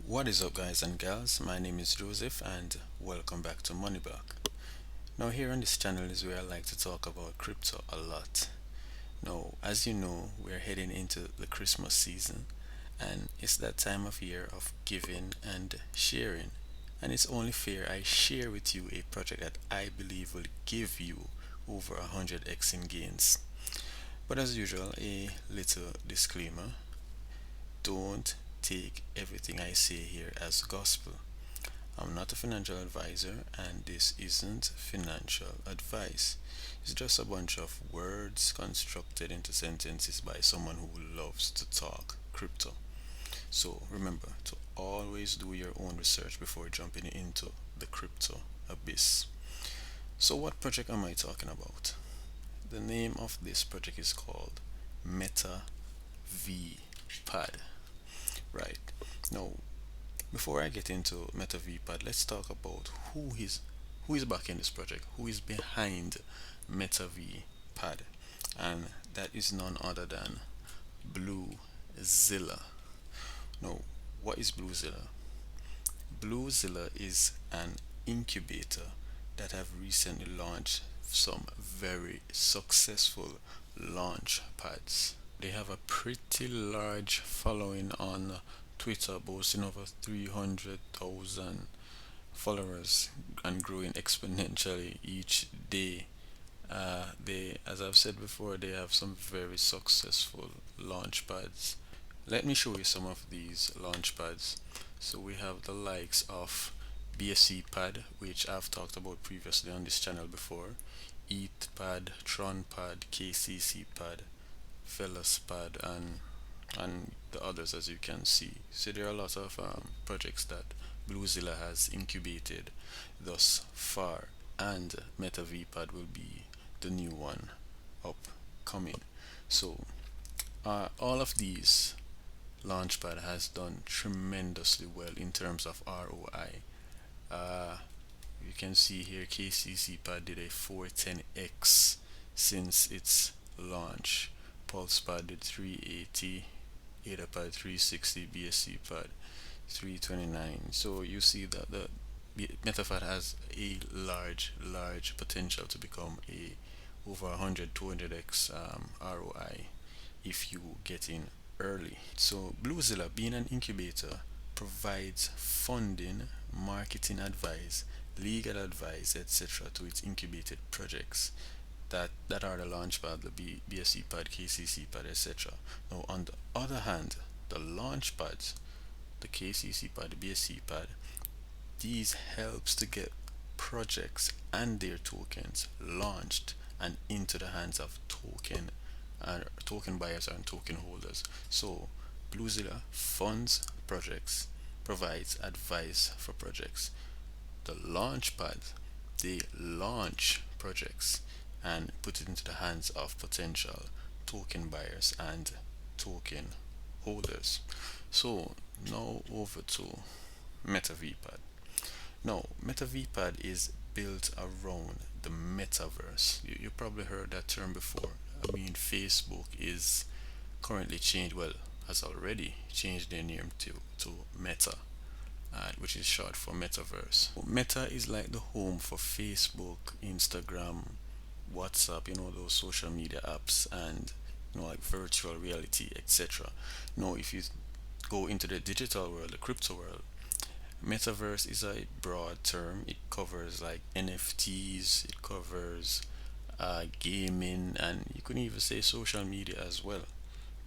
What is up, guys and gals? My name is Joseph, and welcome back to Money Block. Now, here on this channel is where I like to talk about crypto a lot. Now, as you know, we're heading into the Christmas season, and it's that time of year of giving and sharing. And it's only fair I share with you a project that I believe will give you over 100x in gains. But as usual, a little disclaimer: don't take everything I say here as gospel. I'm not a financial advisor, and this isn't financial advice. It's just a bunch of words constructed into sentences by someone who loves to talk crypto. So remember to always do your own research before jumping into the crypto abyss. So, what project am I talking about? The name of this project is called Metavpad. Right. Now, before I get into Metavpad, let's talk about who is backing this project, who is behind Metavpad, and that is none other than Bluezilla. Now, what is Bluezilla? Bluezilla is an incubator that have recently launched some very successful launch pads. They have a pretty large following on Twitter, boasting over 300,000 followers and growing exponentially each day. As I've said before, they have some very successful launch pads. Let me show you some of these launch pads. So we have the likes of BSC pad, which I've talked about previously on this channel before, ETH pad, Tron pad, KCC pad, Fellas pad, and the others, as you can see. So there are a lot of projects that Bluezilla has incubated thus far, and MetaVPad will be the new one upcoming. So all of these Launchpad has done tremendously well in terms of ROI. Uh, you can see here KCC pad did a 410x since its launch. Pulse pad did 380, AdaPad 360, BSC pad 329. So you see that the Metafat has a large potential to become a over 100 200x ROI if you get in early. So Bluezilla, being an incubator, provides funding, marketing advice, legal advice, etc. to its incubated projects that are the Launchpad, the BSC pad, KCC pad, etc. Now, on the other hand, the Launchpads, the KCC pad, the BSC pad, these helps to get projects and their tokens launched and into the hands of token buyers and token holders. So Bluezilla funds projects, provides advice for projects. The Launchpad, they launch projects and put it into the hands of potential token buyers and token holders. So now over to MetaVPad. Now, MetaVPad is built around the metaverse. You probably heard that term before. I mean, Facebook is currently changed, well, has already changed their name to Meta, which is short for metaverse. Meta is like the home for Facebook, Instagram, WhatsApp, those social media apps, and like virtual reality, etc. Now, if you go into the digital world, the crypto world, metaverse is a broad term. It covers like NFTs, it covers gaming, and you can even say social media as well,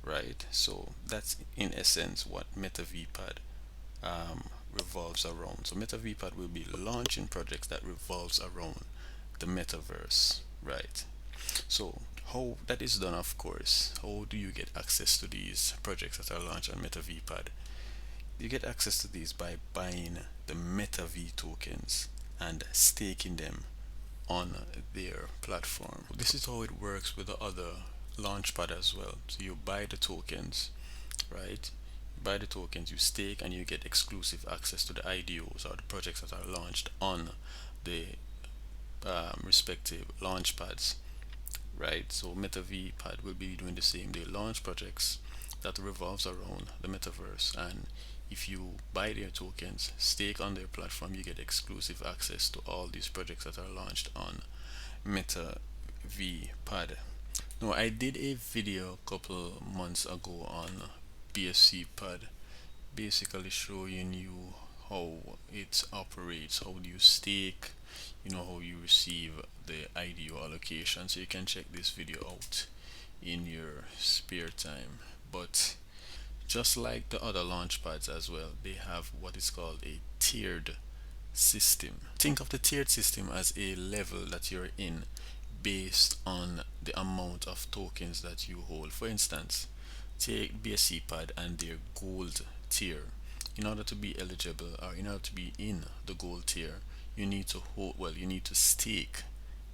right? So that's in essence what MetaVPad revolves around. So MetaVPad will be launching projects that revolves around the metaverse, right? So how that is done, of course, how do you get access to these projects that are launched on MetaVPad? You get access to these by buying the MetaV tokens and staking them on their platform. This is how it works with the other launchpad as well. So you buy the tokens, right? Buy the tokens, you stake, and you get exclusive access to the IDOs or the projects that are launched on the respective launchpads, right? So MetaVPad will be doing the same. They launch projects that revolves around the metaverse, and if you buy their tokens, stake on their platform, you get exclusive access to all these projects that are launched on Metavpad. Now, I did a video a couple months ago on BSC Pad, basically showing you how it operates, how do you stake, how you receive the IDO allocation. So you can check this video out in your spare time. But just like the other launchpads as well, they have what is called a tiered system. Think of the tiered system as a level that you're in based on the amount of tokens that you hold. For instance, take BSC pad and their gold tier. In order to be eligible, or in order to be in the gold tier, you need to you need to stake,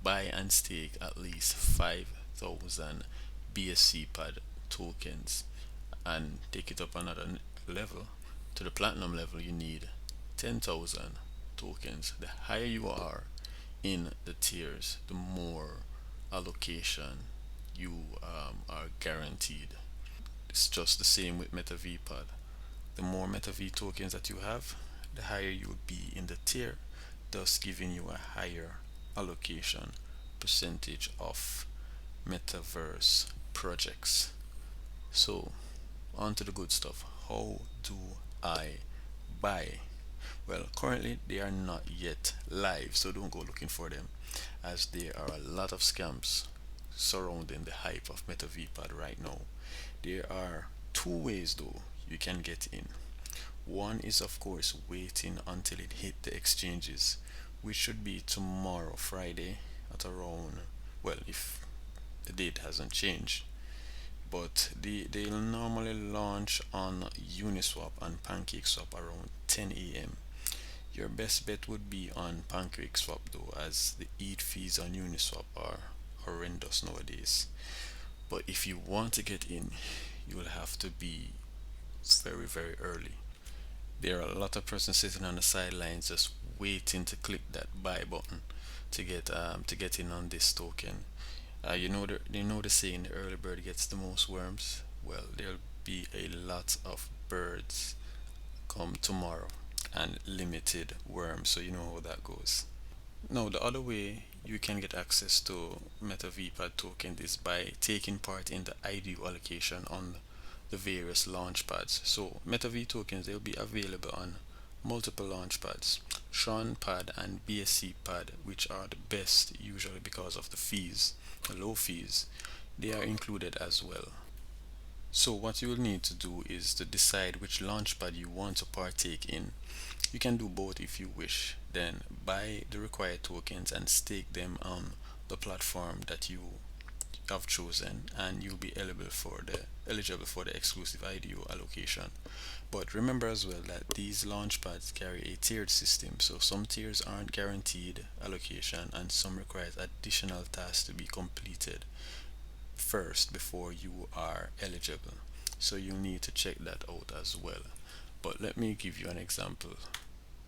buy and stake at least 5,000 BSC pad tokens and take it up another level to the platinum level. You need 10,000 tokens. The higher you are in the tiers, the more allocation you are guaranteed. It's just the same with MetaVPad. The more MetaV tokens that you have, the higher you will be in the tier, thus giving you a higher allocation percentage of metaverse projects. So, on to the good stuff. How do I buy? Well, currently they are not yet live, so don't go looking for them, as there are a lot of scams surrounding the hype of MetaVPad right now. There are two ways though you can get in. One is, of course, waiting until it hit the exchanges, which should be tomorrow, Friday, at around, well, if the date hasn't changed. But they'll normally launch on Uniswap and PancakeSwap around 10 a.m. Your best bet would be on PancakeSwap though, as the ETH fees on Uniswap are horrendous nowadays. But if you want to get in, you will have to be very, very early. There are a lot of persons sitting on the sidelines just waiting to click that buy button to get in on this token. The saying, the early bird gets the most worms. Well, there'll be a lot of birds come tomorrow and limited worms, so you know how that goes. Now, the other way you can get access to MetaVPad token is by taking part in the IDO allocation on the various launchpads. So, MetaV tokens, they'll be available on multiple launchpads, Tron Pad and BSC Pad, which are the best usually because of the fees, the low fees. They are included as well. So what you will need to do is to decide which launchpad you want to partake in. You can do both if you wish. Then buy the required tokens and stake them on the platform that you have chosen, and you'll be eligible for the exclusive IDO allocation. But remember as well that these launchpads carry a tiered system, so some tiers aren't guaranteed allocation and some requires additional tasks to be completed first before you are eligible. So you need to check that out as well. But let me give you an example.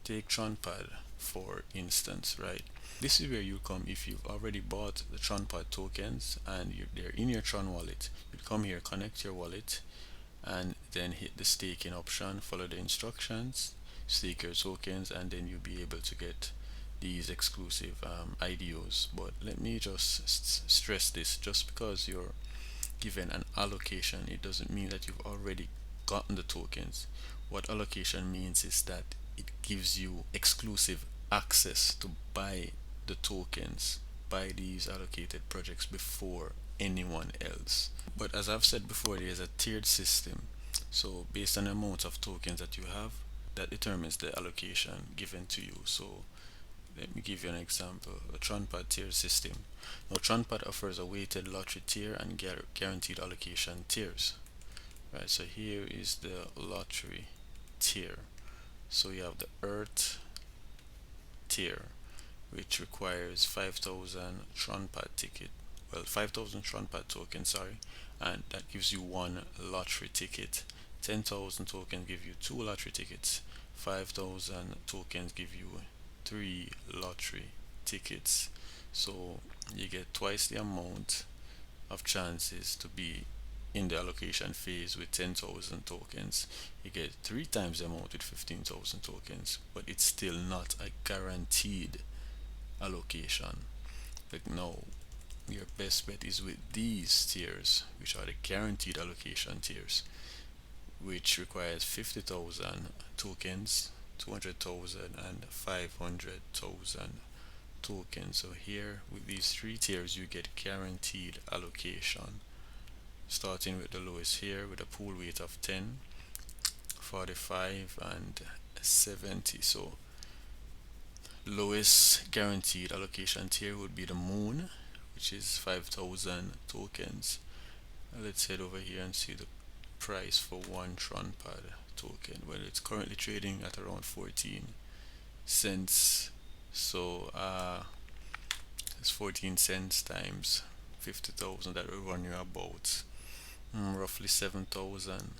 Take TronPad for instance, right? This is where you come if you've already bought the TronPad tokens and they're in your Tron wallet. You come here, connect your wallet, and then hit the staking option, follow the instructions, stake your tokens, and then you'll be able to get these exclusive IDOs. But let me just stress this: just because you're given an allocation, it doesn't mean that you've already gotten the tokens. What allocation means is that it gives you exclusive access to buy the tokens, buy these allocated projects before anyone else. But as I've said before, there is a tiered system. So based on the amount of tokens that you have, that determines the allocation given to you. So let me give you an example. A TronPad tier system. Now TronPad offers a weighted lottery tier and guaranteed allocation tiers. Right, so here is the lottery tier. So you have the Earth tier, which requires 5,000 TronPad ticket. Well, 5,000 TronPad tokens, sorry, and that gives you one lottery ticket. 10,000 tokens give you two lottery tickets. 5,000 tokens give you three lottery tickets. So you get twice the amount of chances to be in the allocation phase with 10,000 tokens, you get 3 times the amount with 15,000 tokens, but it's still not a guaranteed allocation. Like now, your best bet is with these tiers, which are the guaranteed allocation tiers, which requires 50,000 tokens, 200,000 and 500,000 tokens. So here with these three tiers you get guaranteed allocation, starting with the lowest here with a pool weight of 10, 45 and 70. So lowest guaranteed allocation tier would be the moon, which is 5,000 tokens. Let's head over here and see the price for one Tron pad token. Well, it's currently trading at around 14 cents. So it's 14 cents times 50,000. That will run you about roughly 7,000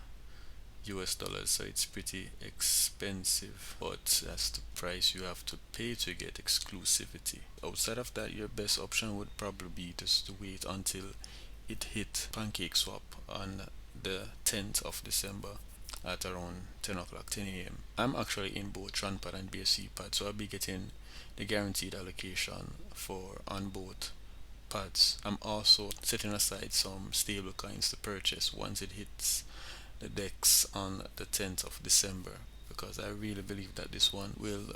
US dollars. So it's pretty expensive, but that's the price you have to pay to get exclusivity. Outside of that, your best option would probably be just to wait until it hit PancakeSwap on the 10th of December at around 10 o'clock, 10 a.m. I'm actually in both TronPad and BSCPad, so I'll be getting the guaranteed allocation for on both pads. I'm also setting aside some stable coins to purchase once it hits the DEX on the 10th of December, because I really believe that this one will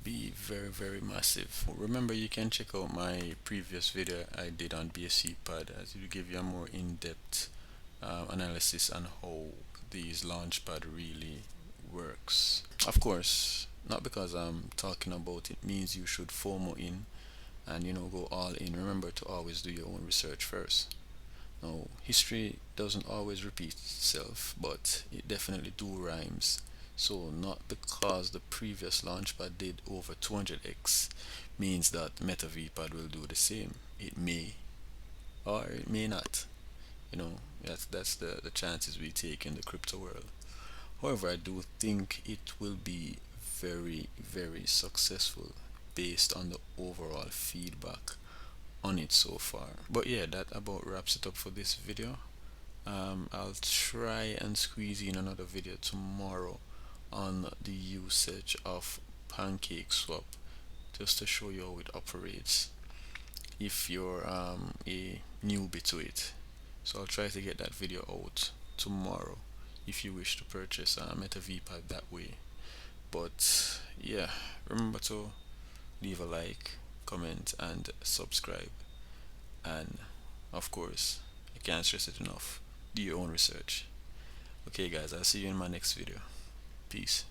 be very massive. Remember, you can check out my previous video I did on BSCPad, as it will give you a more in-depth analysis on how these launchpad really works. Of course, not because I'm talking about it means you should FOMO in and go all in. Remember to always do your own research first. Now, history doesn't always repeat itself, but it definitely do rhymes. So not because the previous launchpad did over 200x means that Metavpad will do the same. It may or it may not. That's the chances we take in the crypto world. However, I do think it will be very successful based on the overall feedback on it so far. But yeah, that about wraps it up for this video. I'll try and squeeze in another video tomorrow on the usage of PancakeSwap, just to show you how it operates if you're a newbie to it. So I'll try to get that video out tomorrow if you wish to purchase Metavpad that way. But yeah, remember to leave a like, comment and subscribe, and of course, I can't stress it enough, do your own research. Okay guys, I'll see you in my next video. Peace.